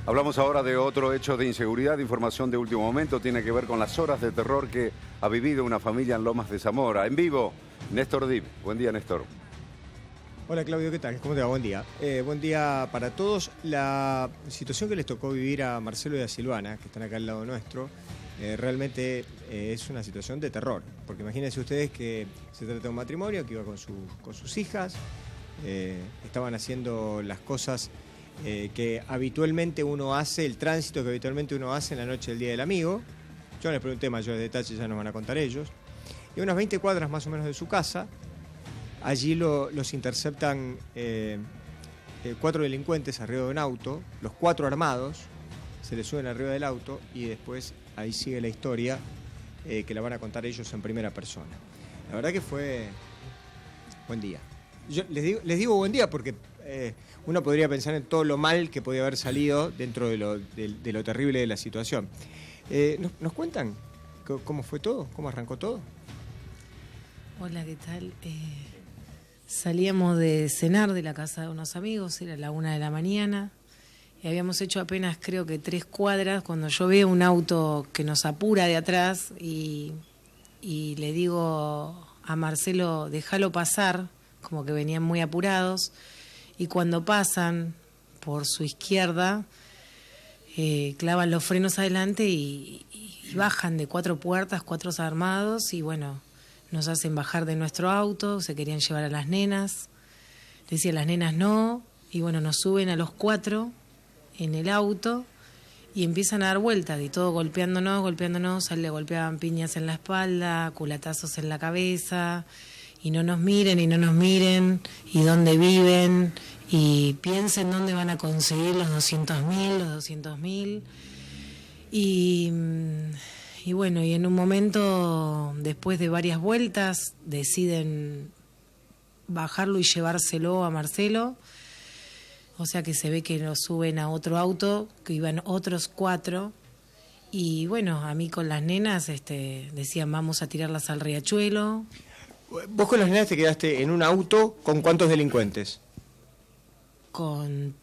Hablamos ahora de otro hecho de inseguridad, información de último momento, tiene que ver con las horas de terror que ha vivido una familia en Lomas de Zamora. En vivo, Néstor Dip. Buen día, Néstor. Hola Claudio, ¿qué tal? ¿Cómo te va? Buen día. Buen día para todos. La situación que les tocó vivir a Marcelo y a Silvana, que están acá al lado nuestro, realmente es una situación de terror. Porque imagínense ustedes que se trata de un matrimonio que iba con sus hijas, estaban haciendo las cosas que habitualmente uno hace, el tránsito que habitualmente uno hace en la noche del Día del Amigo. Yo les pregunté mayores detalles, ya nos van a contar ellos. Y a unas 20 cuadras más o menos de su casa, allí los interceptan 4 delincuentes arriba de un auto, los 4 armados, se les suben arriba del auto y después ahí sigue la historia que la van a contar ellos en primera persona. La verdad que fue buen día. Yo les digo buen día porque uno podría pensar en todo lo mal que podía haber salido dentro de lo terrible de la situación. ¿Nos cuentan cómo fue todo? ¿Cómo arrancó todo? Hola, ¿qué tal? Salíamos de cenar de la casa de unos amigos, era la 1 de la mañana, y habíamos hecho apenas creo que 3 cuadras cuando yo veo un auto que nos apura de atrás y le digo a Marcelo, déjalo pasar, como que venían muy apurados, y cuando pasan por su izquierda, clavan los frenos adelante y bajan de 4 puertas, 4 armados, y bueno, nos hacen bajar de nuestro auto, se querían llevar a las nenas, decían las nenas no, y bueno, nos suben a los 4 en el auto y empiezan a dar vueltas, y todo golpeándonos, le golpeaban piñas en la espalda, culatazos en la cabeza, y no nos miren, y dónde viven, y piensen dónde van a conseguir los 200.000, y bueno, y en un momento, después de varias vueltas, deciden bajarlo y llevárselo a Marcelo. O sea que se ve que lo suben a otro auto, que iban otros 4. Y bueno, a mí con las nenas decían, vamos a tirarlas al riachuelo. Vos con las nenas te quedaste en un auto con ¿cuántos delincuentes? Con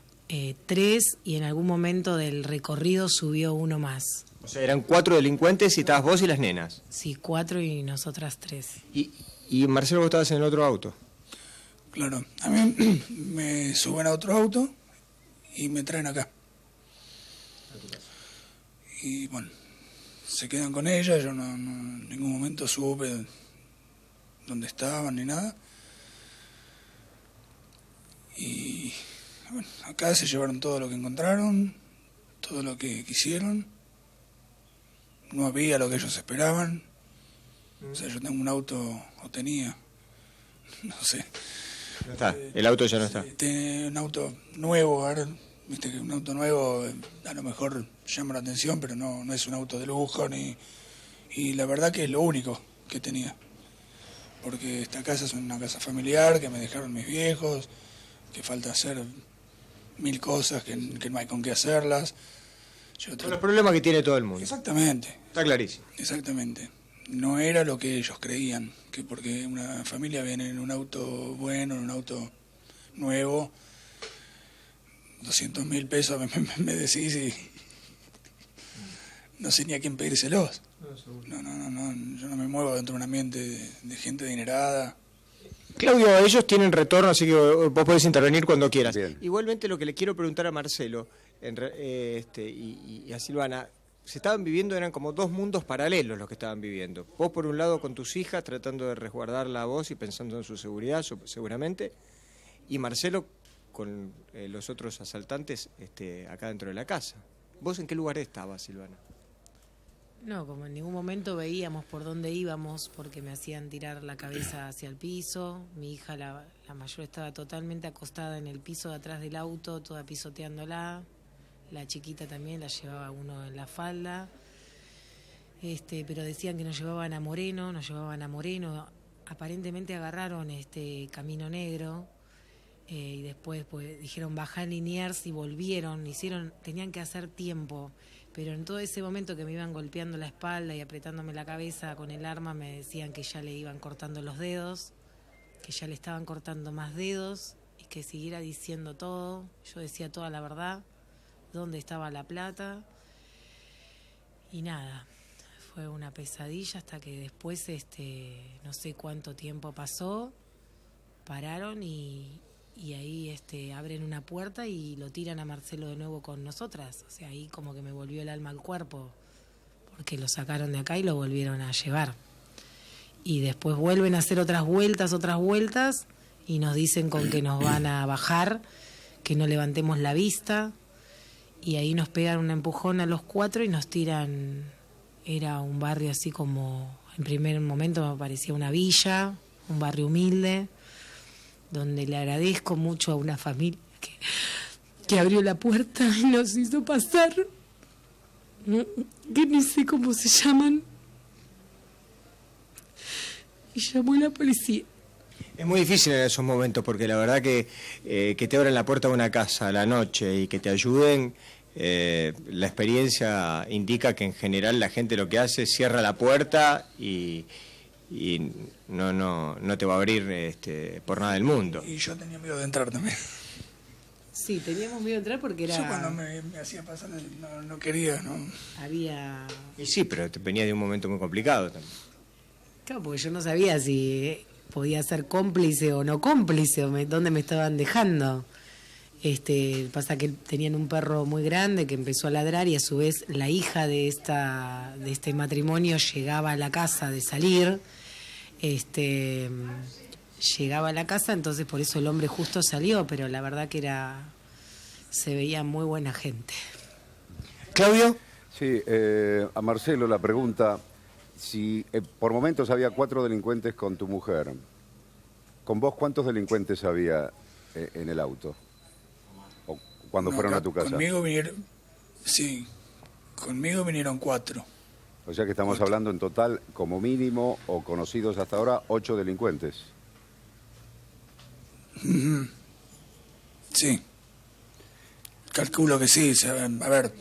3, y en algún momento del recorrido subió uno más. O sea, eran 4 delincuentes y estabas vos y las nenas. Sí, 4 y nosotras 3. Y Marcelo, vos estabas en el otro auto. Claro, a mí me suben a otro auto y me traen acá. Y bueno, se quedan con ella, yo no en ningún momento supe dónde estaban ni nada. Y bueno, acá se llevaron todo lo que encontraron, todo lo que quisieron. No había lo que ellos esperaban. O sea, yo tengo un auto, o tenía, no sé. No está, el auto ya no está. Un auto nuevo, ahora, viste que un auto nuevo a lo mejor llama la atención, pero no es un auto de lujo, y la verdad que es lo único que tenía. Porque esta casa es una casa familiar que me dejaron mis viejos, que falta hacer 1000 cosas que no hay con qué hacerlas. Con los problemas que tiene todo el mundo. Exactamente. Está clarísimo. Exactamente. No era lo que ellos creían, que porque una familia viene en un auto bueno, en un auto nuevo, 200.000 pesos me decís y no sé ni a quién pedírselos. No, yo no me muevo dentro de un ambiente de gente adinerada. Claudio, ellos tienen retorno, así que vos podés intervenir cuando quieras. Bien. Igualmente lo que le quiero preguntar a Marcelo y a Silvana, se estaban viviendo, eran como 2 mundos paralelos los que estaban viviendo. Vos por un lado con tus hijas tratando de resguardarla a vos y pensando en su seguridad seguramente, y Marcelo con los otros asaltantes acá dentro de la casa. ¿Vos en qué lugar estabas, Silvana? No, como en ningún momento veíamos por dónde íbamos, porque me hacían tirar la cabeza hacia el piso. Mi hija, la mayor, estaba totalmente acostada en el piso de atrás del auto, toda pisoteándola. La chiquita también la llevaba uno en la falda. Pero decían que nos llevaban a Moreno. Aparentemente agarraron Camino Negro. Y después pues dijeron bajar en Liniers y volvieron, tenían que hacer tiempo, pero en todo ese momento que me iban golpeando la espalda y apretándome la cabeza con el arma, me decían que ya le iban cortando los dedos, que ya le estaban cortando más dedos y que siguiera diciendo todo. Yo decía toda la verdad, dónde estaba la plata. Y nada, fue una pesadilla hasta que después, no sé cuánto tiempo pasó, pararon y ahí abren una puerta y lo tiran a Marcelo de nuevo con nosotras. O sea, ahí como que me volvió el alma al cuerpo, porque lo sacaron de acá y lo volvieron a llevar. Y después vuelven a hacer otras vueltas, y nos dicen con que nos van a bajar, que no levantemos la vista, y ahí nos pegan un empujón a los 4 y nos tiran. Era un barrio así como, en primer momento me parecía una villa, un barrio humilde, donde le agradezco mucho a una familia que abrió la puerta y nos hizo pasar, que ni sé cómo se llaman, y llamó a la policía. Es muy difícil en esos momentos porque la verdad que te abran la puerta de una casa a la noche y que te ayuden, la experiencia indica que en general la gente lo que hace es cierra la puerta y no te va a abrir por nada del mundo. Y yo tenía miedo de entrar también. Sí, teníamos miedo de entrar porque era... Yo cuando me hacía pasar no quería, ¿no? Había... Y sí, pero te venía de un momento muy complicado también. Claro, porque yo no sabía si podía ser cómplice o no cómplice, o dónde me estaban dejando. Pasa que tenían un perro muy grande que empezó a ladrar y a su vez la hija de este matrimonio llegaba a la casa de salir, llegaba a la casa, entonces por eso el hombre justo salió, pero la verdad que se veía muy buena gente. ¿Claudio? Sí, a Marcelo la pregunta, si por momentos había 4 delincuentes con tu mujer, ¿con vos cuántos delincuentes había en el auto? ¿O cuando fueron a tu casa? Conmigo vinieron 4. O sea que estamos hablando en total, como mínimo, o conocidos hasta ahora, 8 delincuentes. Sí. Calculo que sí. A ver,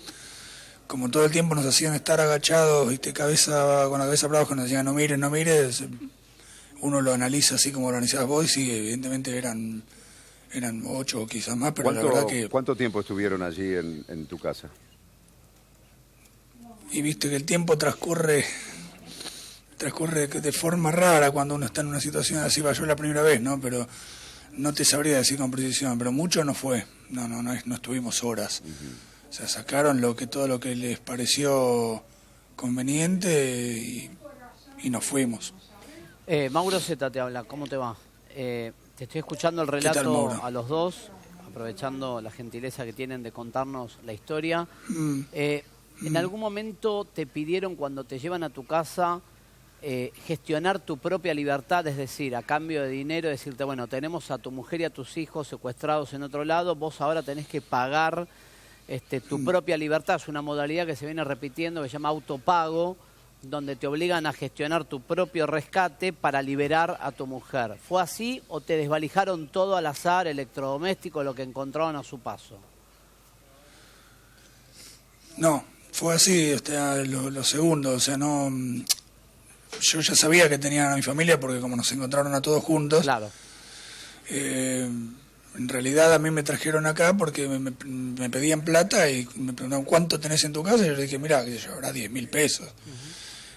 como todo el tiempo nos hacían estar agachados, con la cabeza para abajo, nos decían no mires, uno lo analiza así como lo analizabas vos, y sí, evidentemente eran 8 o quizás más, pero la verdad que... ¿Cuánto tiempo estuvieron allí en tu casa? Y viste que el tiempo transcurre de forma rara cuando uno está en una situación así. Yo la primera vez, ¿no? Pero no te sabría decir con precisión, pero mucho no fue. No estuvimos horas. O sea, sacaron todo lo que les pareció conveniente y nos fuimos. Mauro Zeta te habla, ¿cómo te va? Te estoy escuchando el relato a los dos, aprovechando la gentileza que tienen de contarnos la historia. ¿En algún momento te pidieron, cuando te llevan a tu casa, gestionar tu propia libertad? Es decir, a cambio de dinero, decirte, bueno, tenemos a tu mujer y a tus hijos secuestrados en otro lado, vos ahora tenés que pagar tu propia libertad. Es una modalidad que se viene repitiendo, que se llama autopago, donde te obligan a gestionar tu propio rescate para liberar a tu mujer. ¿Fue así o te desvalijaron todo al azar, electrodoméstico, lo que encontraron a su paso? No, fue así, lo segundo, o sea, no... Yo ya sabía que tenían a mi familia porque como nos encontraron a todos juntos... Claro. En realidad a mí me trajeron acá porque me pedían plata y me preguntaron ¿cuánto tenés en tu casa? Y yo le dije, mirá, que yo habrá 10.000 pesos.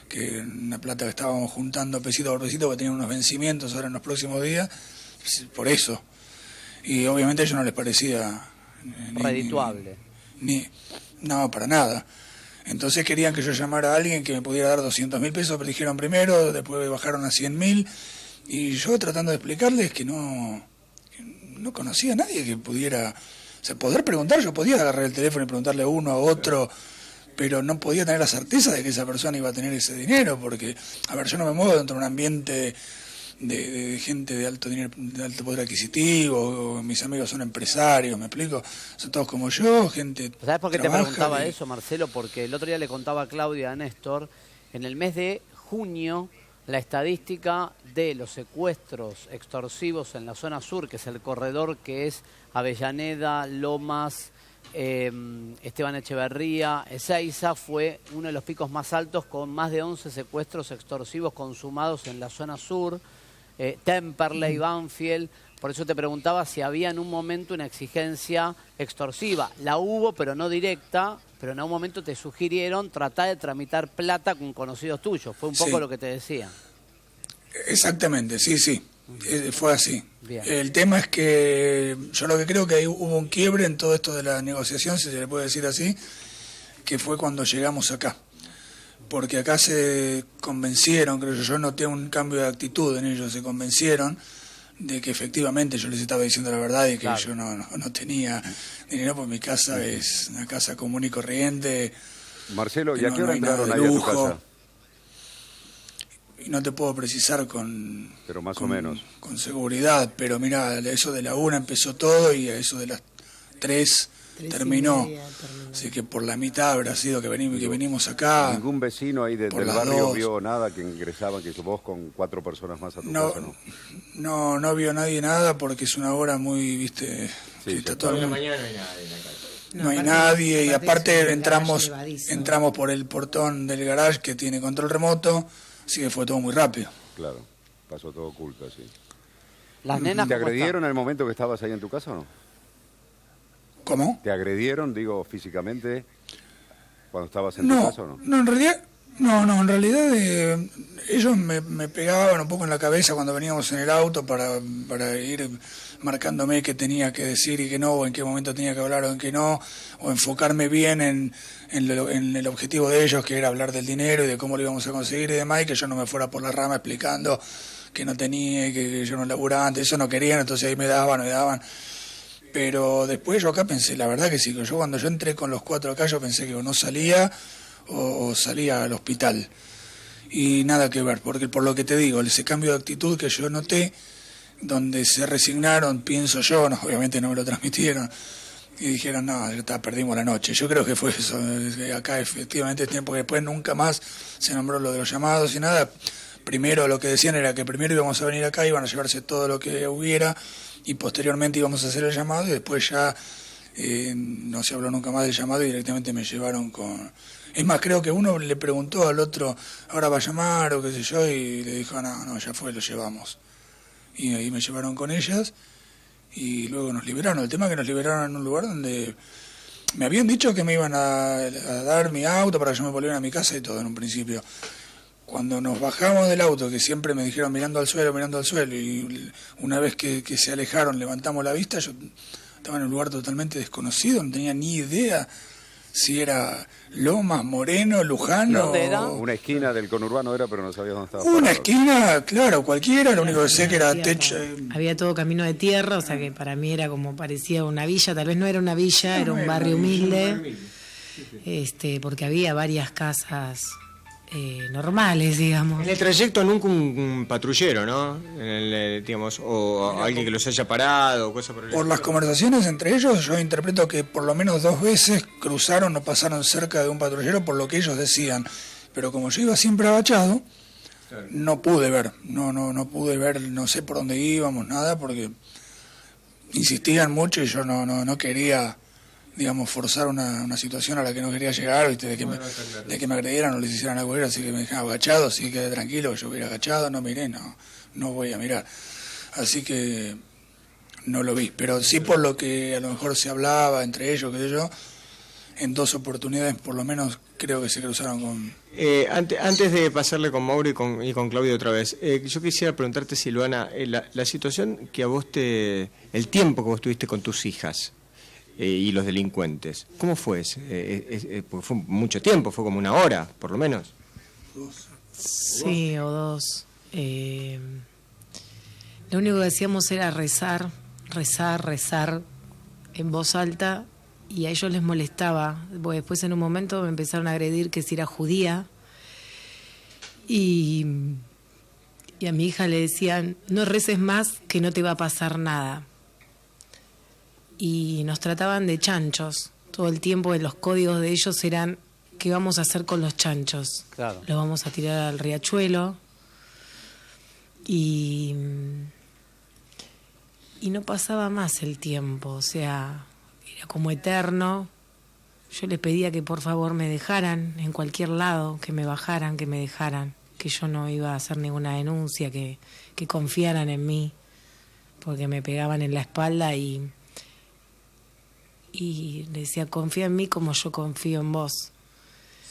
Que una plata que estábamos juntando pesito por pesito, porque tenían unos vencimientos ahora en los próximos días, por eso. Y obviamente a ellos no les parecía... redituable. No, para nada. Entonces querían que yo llamara a alguien que me pudiera dar 200.000 pesos, pero dijeron primero, después bajaron a 100.000, y yo tratando de explicarles que no conocía a nadie que pudiera... O sea, poder preguntar, yo podía agarrar el teléfono y preguntarle a uno, a otro... pero no podía tener la certeza de que esa persona iba a tener ese dinero, porque, a ver, yo no me muevo dentro de un ambiente de gente de alto dinero, de alto poder adquisitivo, mis amigos son empresarios, ¿me explico? Son todos como yo, gente... ¿Sabes por qué te preguntaba eso, Marcelo? Porque el otro día le contaba a Claudia, a Néstor, en el mes de junio, la estadística de los secuestros extorsivos en la zona sur, que es el corredor que es Avellaneda, Lomas... Esteban Echeverría, Ezeiza, fue uno de los picos más altos, con más de 11 secuestros extorsivos consumados en la zona sur. Temperley, Banfield, Por eso te preguntaba si había en un momento una exigencia extorsiva. La hubo, pero no directa, pero en algún momento te sugirieron tratar de tramitar plata con conocidos tuyos. Fue un poco lo que te decía. Exactamente, sí. Fue así. Bien. El tema es que yo lo que creo que ahí hubo un quiebre en todo esto de la negociación, si se le puede decir así, que fue cuando llegamos acá. Porque acá se convencieron, creo yo noté un cambio de actitud en ellos, se convencieron de que efectivamente yo les estaba diciendo la verdad y que yo no tenía dinero, porque mi casa es una casa común y corriente. Marcelo, ¿y a qué hora hay nada entraron de ahí a tu lujo. casa? Y no te puedo precisar con... Pero más o menos. Con seguridad, pero mira, eso de la 1 empezó todo y a eso de las 3 terminó. Así que por la mitad habrá sido que venimos acá. ¿Ningún vecino ahí del barrio vio nada que ingresaban, que vos con 4 personas más a tu casa, no? No vio nadie nada porque es una hora muy, viste, Sí, que está ya todo el Por la mundo- mañana no hay nadie en la calle. No hay aparte- nadie y aparte aparte es un entramos garage llevadizo. entramos por el portón del garage que tiene control remoto, así que fue todo muy rápido. Claro, pasó todo oculto así. Las nenas, ¿Te ¿cómo agredieron en el momento que estabas ahí en tu casa o no? ¿Cómo? ¿Te agredieron, digo, físicamente cuando estabas en tu casa o no? No, en realidad ellos me pegaban un poco en la cabeza cuando veníamos en el auto para ir marcándome qué tenía que decir y qué no, o en qué momento tenía que hablar o en qué no, o enfocarme bien en el objetivo de ellos, que era hablar del dinero y de cómo lo íbamos a conseguir y demás, y que yo no me fuera por la rama explicando que no tenía y que yo no laburaba antes, eso no querían, entonces ahí me daban. Pero después yo acá pensé, la verdad que sí, que yo cuando yo entré con los 4 acá, yo pensé que o no salía o salía al hospital. Y nada que ver, porque por lo que te digo, ese cambio de actitud que yo noté, donde se resignaron, pienso yo, no, obviamente no me lo transmitieron, y dijeron, no, ya está, perdimos la noche. Yo creo que fue eso, acá efectivamente es tiempo que después nunca más se nombró lo de los llamados y nada. Primero lo que decían era que primero íbamos a venir acá, iban a llevarse todo lo que hubiera, y posteriormente íbamos a hacer el llamado y después ya no se habló nunca más del llamado y directamente me llevaron con... Es más, creo que uno le preguntó al otro, ahora va a llamar o qué sé yo, y le dijo, no, ya fue, lo llevamos. Y ahí me llevaron con ellas y luego nos liberaron. El tema es que nos liberaron en un lugar donde me habían dicho que me iban a dar mi auto para que yo me volviera a mi casa y todo en un principio. Cuando nos bajamos del auto, que siempre me dijeron mirando al suelo, y una vez que se alejaron, levantamos la vista, yo estaba en un lugar totalmente desconocido, no tenía ni idea si era Lomas, Moreno, Lujano. ¿Dónde era? Una esquina del conurbano era, pero no sabías dónde estaba. Una parado. esquina, claro, cualquiera, lo único que sé que era Tierra. techo. Había todo camino de tierra, o sea que para mí era como parecía una villa, tal vez no era una villa, era un barrio humilde, porque había varias casas normales, digamos. En el trayecto nunca un patrullero, ¿no? Digamos, o alguien que los haya parado, o cosas por el Por las conversaciones entre ellos, yo interpreto que por lo menos 2 veces cruzaron o pasaron cerca de un patrullero por lo que ellos decían. Pero como yo iba siempre agachado, no pude ver, no pude ver, no sé por dónde íbamos, nada, porque insistían mucho y yo no quería, digamos, forzar una situación a la que no quería llegar, ¿viste? De que me agredieran o les hicieran algo, así que me dejaba agachado, así que quedé tranquilo, yo hubiera agachado, no miré, no voy a mirar. Así que no lo vi, pero sí por lo que a lo mejor se hablaba entre ellos, qué sé yo, en 2 oportunidades por lo menos creo que se cruzaron con... Antes de pasarle con Mauro y con Claudio otra vez, yo quisiera preguntarte, Silvana, la situación que a vos el tiempo que vos tuviste con tus hijas y los delincuentes, ¿cómo fue ese? Porque fue mucho tiempo, fue como 1 hora, por lo menos. Sí, o 2. Lo único que hacíamos era rezar en voz alta, y a ellos les molestaba, porque después en un momento me empezaron a agredir que si era judía, y a mi hija le decían, no reces más que no te va a pasar nada. Y nos trataban de chanchos. Todo el tiempo los códigos de ellos eran, ¿qué vamos a hacer con los chanchos? Claro. Los vamos a tirar al riachuelo. Y no pasaba más el tiempo, o sea, era como eterno. Yo les pedía que por favor me dejaran en cualquier lado, que me bajaran, que me dejaran, que yo no iba a hacer ninguna denuncia, que confiaran en mí. porque me pegaban en la espalda y le decía, confía en mí como yo confío en vos.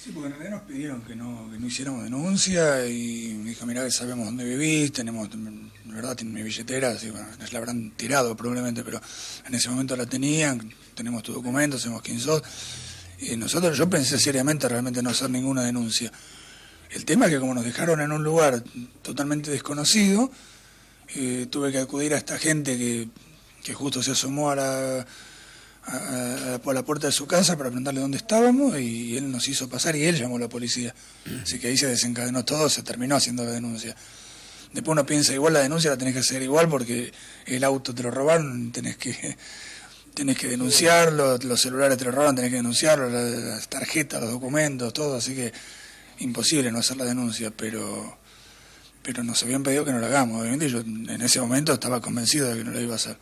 Sí, porque en realidad nos pidieron que no hiciéramos denuncia y me dijo, mirá que sabemos dónde vivís, tenemos, de verdad, tienen mi billetera, así, bueno, la habrán tirado probablemente, pero en ese momento la tenían, tenemos tu documento, sabemos quién sos. Y yo pensé seriamente realmente no hacer ninguna denuncia. El tema es que como nos dejaron en un lugar totalmente desconocido, tuve que acudir a esta gente que justo se asomó por la puerta de su casa para preguntarle dónde estábamos y él nos hizo pasar y él llamó a la policía. Así que ahí se desencadenó todo, se terminó haciendo la denuncia. Después uno piensa, igual la denuncia la tenés que hacer igual porque el auto te lo robaron, tenés que denunciarlo, los celulares te lo robaron, tenés que denunciarlo, las tarjetas, los documentos, todo, así que imposible no hacer la denuncia, pero nos habían pedido que no lo hagamos, obviamente yo en ese momento estaba convencido de que no lo iba a hacer.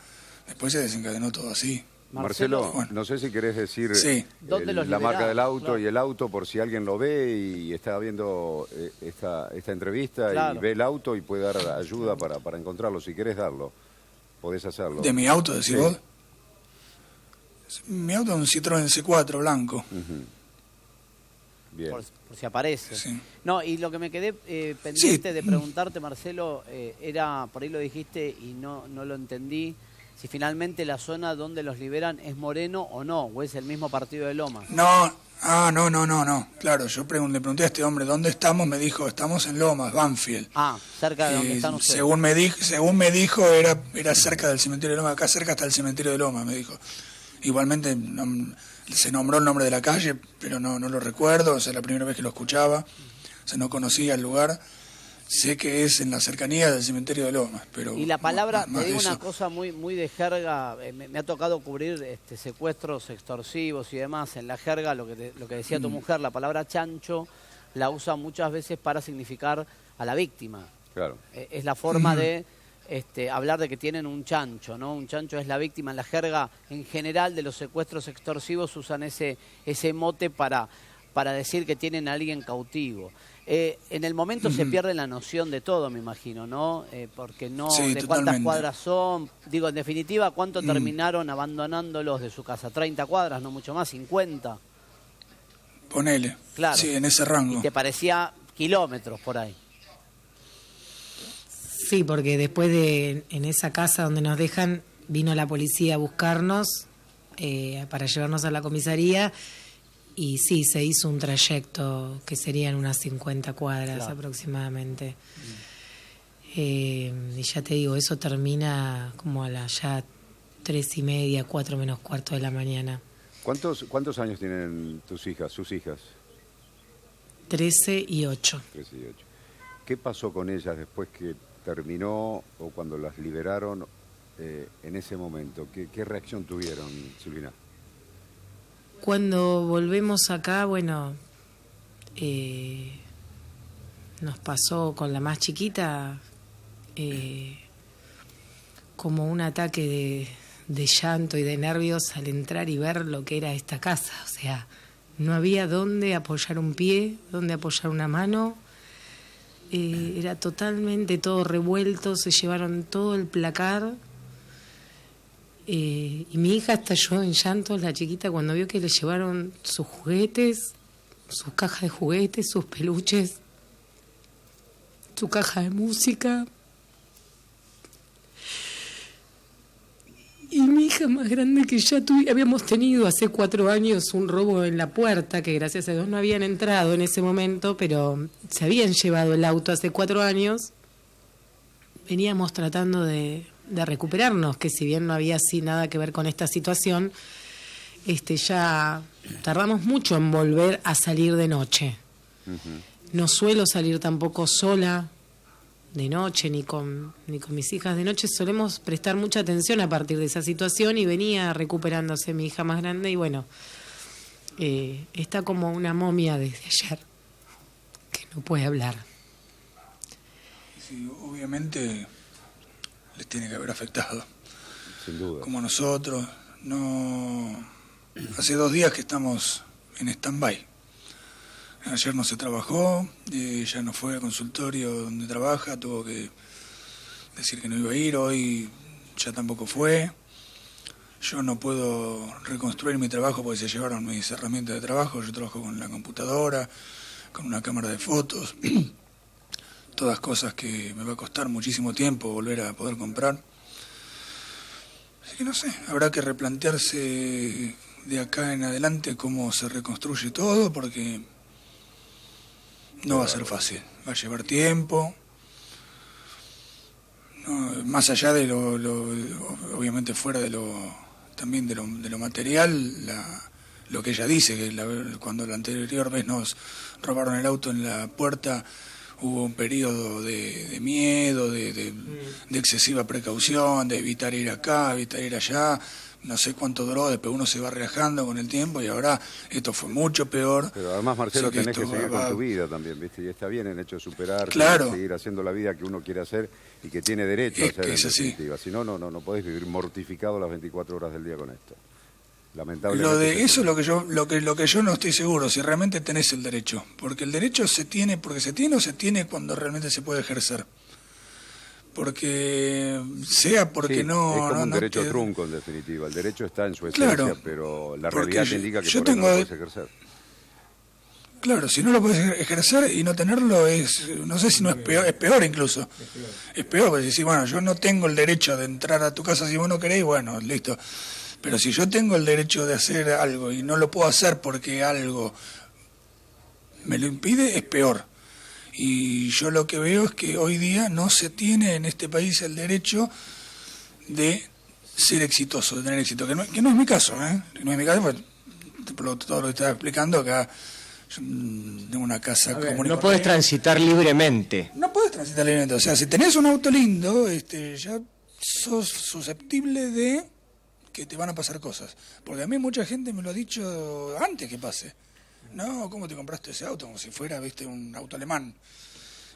Después se desencadenó todo así. Marcelo, bueno, no sé si querés decir sí. la marca del auto, claro, y el auto por si alguien lo ve y está viendo esta entrevista, claro, y ve el auto y puede dar ayuda para encontrarlo. Si querés darlo, podés hacerlo. ¿De mi auto, decís Sí. vos? Mi auto es un Citroën C4 blanco. Ujú. Bien. por si aparece. Sí. No, y lo que me quedé pendiente Sí. de preguntarte, Marcelo, era, por ahí lo dijiste y no lo entendí, si finalmente la zona donde los liberan es Moreno o no, o es el mismo partido de Lomas. No, claro, yo le pregunté a este hombre dónde estamos, me dijo, estamos en Lomas, Banfield. Ah, cerca de donde están ustedes. Según me dijo era cerca del cementerio de Lomas, acá cerca está el cementerio de Lomas, me dijo. Igualmente se nombró el nombre de la calle, pero no lo recuerdo, o sea, la primera vez que lo escuchaba, o sea, no conocía el lugar. Sé que es en la cercanía del cementerio de Lomas, pero... Y la palabra, más te digo de una eso. cosa muy de jerga, me ha tocado cubrir secuestros extorsivos y demás, en la jerga, lo que decía tu mujer, la palabra chancho la usa muchas veces para significar a la víctima. Claro. Es la forma de hablar de que tienen un chancho, ¿no? Un chancho es la víctima. En la jerga, en general, de los secuestros extorsivos usan ese mote para decir que tienen a alguien cautivo. En el momento se pierde la noción de todo, me imagino, ¿no? Porque no, Sí, de cuántas totalmente. cuadras son. Digo, en definitiva, ¿cuánto terminaron abandonándolos de su casa? 30 cuadras, no mucho más, 50. Ponele. Claro. Sí, en ese rango. Y te parecía kilómetros por ahí. Sí, porque después en esa casa donde nos dejan, vino la policía a buscarnos para llevarnos a la comisaría. Y sí, se hizo un trayecto que serían unas 50 cuadras Claro. aproximadamente. Y ya te digo, eso termina como a las ya 3:30, 4 menos cuarto de la mañana. ¿Cuántos años tienen sus hijas? 13 y 8. 13 y 8. ¿Qué pasó con ellas después que terminó o cuando las liberaron en ese momento? ¿Qué reacción tuvieron, Silvina? Cuando volvemos acá, bueno, nos pasó con la más chiquita como un ataque de llanto y de nervios al entrar y ver lo que era esta casa. O sea, no había dónde apoyar un pie, dónde apoyar una mano. Era totalmente todo revuelto, se llevaron todo el placar. Y mi hija estalló en llantos, la chiquita, cuando vio que le llevaron sus juguetes, sus cajas de juguetes, sus peluches, su caja de música. Y mi hija más grande, que ya habíamos tenido hace 4 años un robo en la puerta, que gracias a Dios no habían entrado en ese momento, pero se habían llevado el auto hace 4 años. Veníamos tratando de recuperarnos, que si bien no había así nada que ver con esta situación, ya tardamos mucho en volver a salir de noche. No suelo salir tampoco sola de noche, ni con mis hijas de noche. Solemos prestar mucha atención a partir de esa situación y venía recuperándose mi hija más grande y bueno, está como una momia desde ayer, que no puede hablar. Sí, obviamente les tiene que haber afectado. Sin duda. Como nosotros, no. Hace 2 días que estamos en stand-by. Ayer no se trabajó, ella no fue al consultorio donde trabaja, tuvo que decir que no iba a ir. Hoy ya tampoco fue. Yo no puedo reconstruir mi trabajo porque se llevaron mis herramientas de trabajo. Yo trabajo con la computadora, con una cámara de fotos, todas cosas que me va a costar muchísimo tiempo volver a poder comprar. Así que no sé, habrá que replantearse de acá en adelante cómo se reconstruye todo, porque no va a ser fácil, va a llevar tiempo. No, más allá de obviamente fuera de también de lo material, lo que ella dice, que cuando la anterior vez nos robaron el auto en la puerta, hubo un periodo de miedo, de excesiva precaución, de evitar ir acá, evitar ir allá. No sé cuánto duró, después uno se va relajando con el tiempo y ahora esto fue mucho peor. Pero además, Marcelo, tenés que seguir con tu vida también, ¿viste? Y está bien el hecho de superar, claro, seguir haciendo la vida que uno quiere hacer y que tiene derecho a hacer en definitiva. Si no, no podés vivir mortificado las 24 horas del día con esto. Lamentablemente. Eso es lo que yo no estoy seguro, si realmente tenés el derecho. Porque el derecho se tiene porque se tiene o se tiene cuando realmente se puede ejercer. Porque porque sí, no... es como un derecho trunco, en definitiva. El derecho está en su esencia, claro, pero la realidad te indica que por eso no lo puedes ejercer. Claro, si no lo puedes ejercer y no tenerlo es... No sé si no es peor incluso. Es peor, porque si bueno, yo no tengo el derecho de entrar a tu casa si vos no querés, bueno, listo. Pero si yo tengo el derecho de hacer algo y no lo puedo hacer porque algo me lo impide, es peor. Y yo lo que veo es que hoy día no se tiene en este país el derecho de ser exitoso, de tener éxito, que no es mi caso, ¿eh? No es mi caso, porque todo lo que estaba explicando acá, yo tengo una casa común. No podés transitar libremente. No podés transitar libremente, o sea, si tenés un auto lindo, ya sos susceptible de que te van a pasar cosas. Porque a mí mucha gente me lo ha dicho antes que pase. No, ¿cómo te compraste ese auto? Como si fuera, viste, un auto alemán.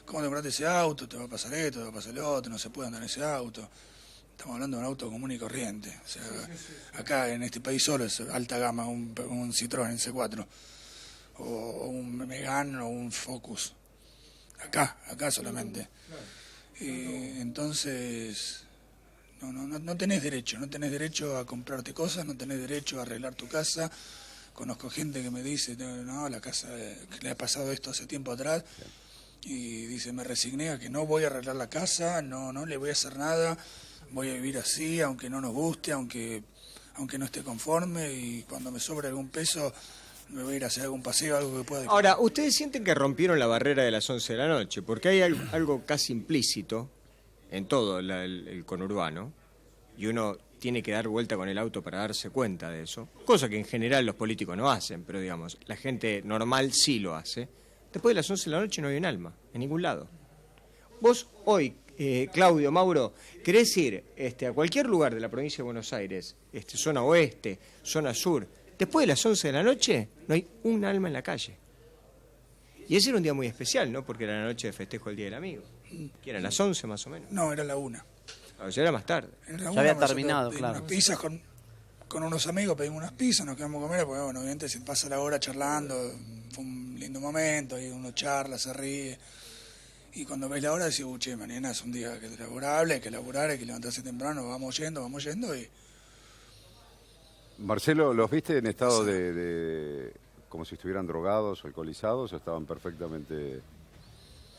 ¿Cómo te compraste ese auto? Te va a pasar esto, te va a pasar lo otro, no se puede andar en ese auto. Estamos hablando de un auto común y corriente. O sea, acá en este país solo es alta gama, un Citroën C4, o un Megane o un Focus. Acá solamente. Entonces... No tenés derecho a comprarte cosas, no tenés derecho a arreglar tu casa. Conozco gente que me dice, no, la casa, que le ha pasado esto hace tiempo atrás, y dice, me resigné a que no voy a arreglar la casa, no le voy a hacer nada, voy a vivir así, aunque no nos guste, aunque no esté conforme, y cuando me sobre algún peso me voy a ir a hacer algún paseo, algo que pueda... Ahora, ¿ustedes sienten que rompieron la barrera de las 11 de la noche? Porque hay algo casi implícito en todo el conurbano, y uno tiene que dar vuelta con el auto para darse cuenta de eso, cosa que en general los políticos no hacen, pero digamos, la gente normal sí lo hace. Después de las 11 de la noche no hay un alma, en ningún lado. Vos hoy, Claudio, Mauro, querés ir a cualquier lugar de la provincia de Buenos Aires, zona oeste, zona sur, después de las 11 de la noche no hay un alma en la calle. Y ese era un día muy especial, ¿no? Porque era la noche de festejo del Día del Amigo. Que eran las 11 más o menos. No, era la 1. O sea, era más tarde. Ya había terminado, claro. Unas pizzas con unos amigos, pedimos unas pizzas, nos quedamos a comer, porque bueno, obviamente se pasa la hora charlando, fue un lindo momento, y uno charla, se ríe. Y cuando ves la hora decís, che, mañana es un día que es laborable, hay que laburar, hay que levantarse temprano, vamos yendo, y... Marcelo, ¿los viste en estado de como si estuvieran drogados, alcoholizados, o estaban perfectamente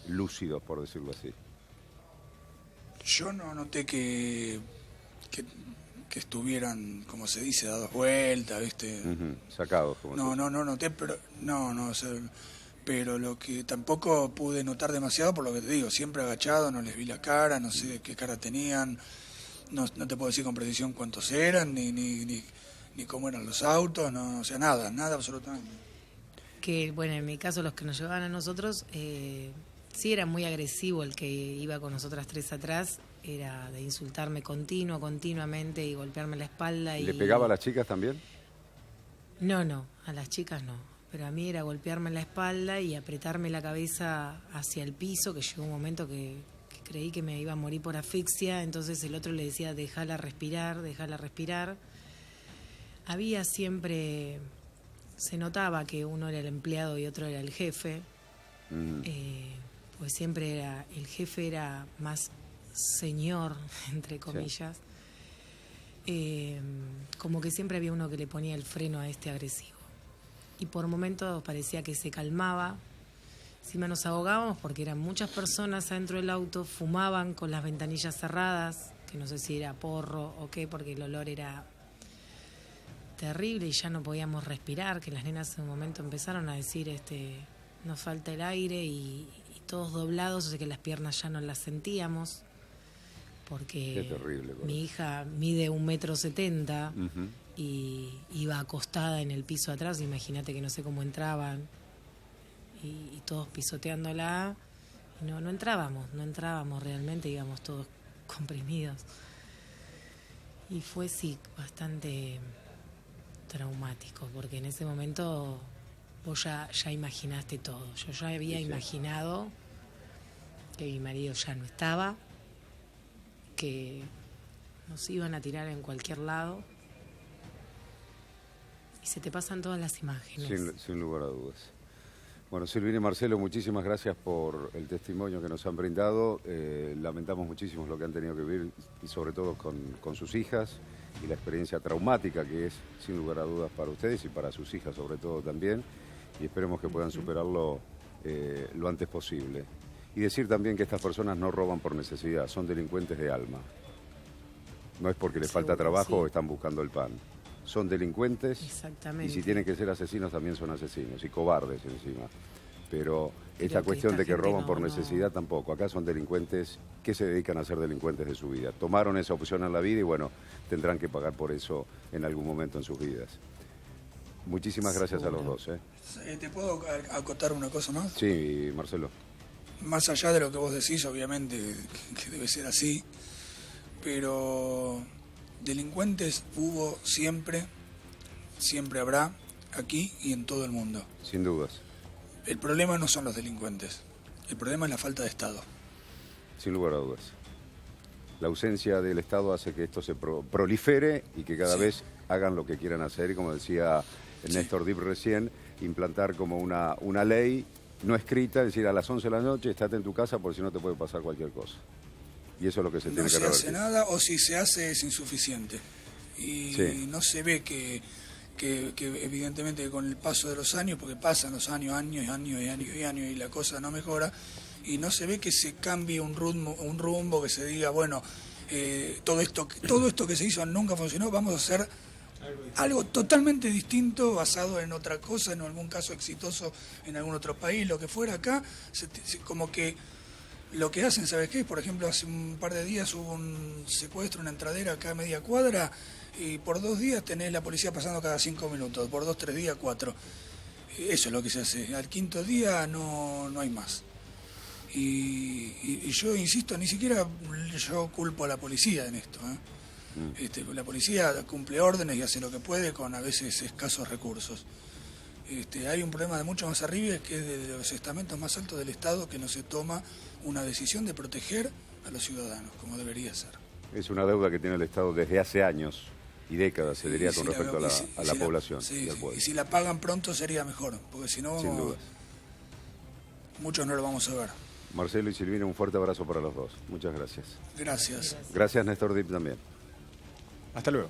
lúcidos, por decirlo así? Yo no noté que estuvieran, como se dice, dados vueltas, ¿viste? Sacados. Como no noté, pero o sea, pero lo que tampoco pude notar demasiado, por lo que te digo, siempre agachado, no les vi la cara, no sé qué cara tenían, no te puedo decir con precisión cuántos eran, ni cómo eran los autos, no, o sea, nada absolutamente. Que, bueno, en mi caso los que nos llevaban a nosotros... Sí, era muy agresivo el que iba con nosotras tres atrás, era de insultarme continuamente y golpearme la espalda. ¿Le pegaba a las chicas también? No, a las chicas no, pero a mí era golpearme la espalda y apretarme la cabeza hacia el piso, que llegó un momento que creí que me iba a morir por asfixia, entonces el otro le decía, déjala respirar. Había siempre, se notaba que uno era el empleado y otro era el jefe. Pues siempre el jefe era más señor, entre comillas, como que siempre había uno que le ponía el freno a este agresivo. Y por momentos parecía que se calmaba. Encima nos ahogábamos porque eran muchas personas adentro del auto, fumaban con las ventanillas cerradas, que no sé si era porro o qué, porque el olor era terrible y ya no podíamos respirar, que las nenas en un momento empezaron a decir, nos falta el aire y todos doblados, o sea que las piernas ya no las sentíamos, porque qué terrible, mi hija mide 1,70 m y iba acostada en el piso atrás, imagínate que no sé cómo entraban, y todos pisoteándola, y no entrábamos realmente, íbamos todos comprimidos. Y fue, sí, bastante traumático, porque en ese momento vos ya imaginaste todo. Yo ya había imaginado que mi marido ya no estaba, que nos iban a tirar en cualquier lado, y se te pasan todas las imágenes. Sin lugar a dudas. Bueno, Silvina y Marcelo, muchísimas gracias por el testimonio que nos han brindado. Lamentamos muchísimo lo que han tenido que vivir, y sobre todo con sus hijas, y la experiencia traumática que es, sin lugar a dudas, para ustedes y para sus hijas sobre todo también, y esperemos que puedan superarlo lo antes posible. Y decir también que estas personas no roban por necesidad, son delincuentes de alma. No es porque les falta trabajo o están buscando el pan. Son delincuentes. Exactamente. Y si tienen que ser asesinos también son asesinos, y cobardes encima. Pero esta cuestión de que roban por necesidad tampoco. Acá son delincuentes que se dedican a ser delincuentes de su vida. Tomaron esa opción en la vida y bueno, tendrán que pagar por eso en algún momento en sus vidas. Muchísimas gracias a los dos. ¿Te puedo acotar una cosa más? Sí, Marcelo. Más allá de lo que vos decís, obviamente que debe ser así, pero delincuentes hubo siempre, siempre habrá, aquí y en todo el mundo. Sin dudas. El problema no son los delincuentes, el problema es la falta de Estado. Sin lugar a dudas. La ausencia del Estado hace que esto se prolifere y que cada vez hagan lo que quieran hacer, y como decía Néstor Dip recién, implantar como una ley no escrita, es decir, a las 11 de la noche estate en tu casa porque si no te puede pasar cualquier cosa. Y eso es lo que se tiene que revertir. No se hace nada, o si se hace es insuficiente. Y no se ve que evidentemente con el paso de los años, porque pasan los años, y la cosa no mejora, y no se ve que se cambie un rumbo, que se diga, bueno, todo esto que se hizo nunca funcionó, vamos a hacer algo totalmente distinto, basado en otra cosa, en algún caso exitoso en algún otro país, lo que fuera. Acá, como que lo que hacen, ¿sabes qué? Por ejemplo, hace un par de días hubo un secuestro, una entradera acá a media cuadra, y por 2 días tenés la policía pasando cada 5 minutos, por 2, 3 días, 4. Eso es lo que se hace. Al 5.º día no hay más. Y yo insisto, ni siquiera yo culpo a la policía en esto, la policía cumple órdenes y hace lo que puede con a veces escasos recursos. Hay un problema de mucho más arriba, que es de los estamentos más altos del Estado, que no se toma una decisión de proteger a los ciudadanos, como debería ser. Es una deuda que tiene el Estado desde hace años y décadas, se diría, con respecto a la población y al pueblo. Y si la pagan pronto sería mejor, porque si no, sin duda, muchos no lo vamos a ver. Marcelo y Silvina, un fuerte abrazo para los dos. Muchas gracias. Gracias. Gracias, Néstor Dip, también. Hasta luego.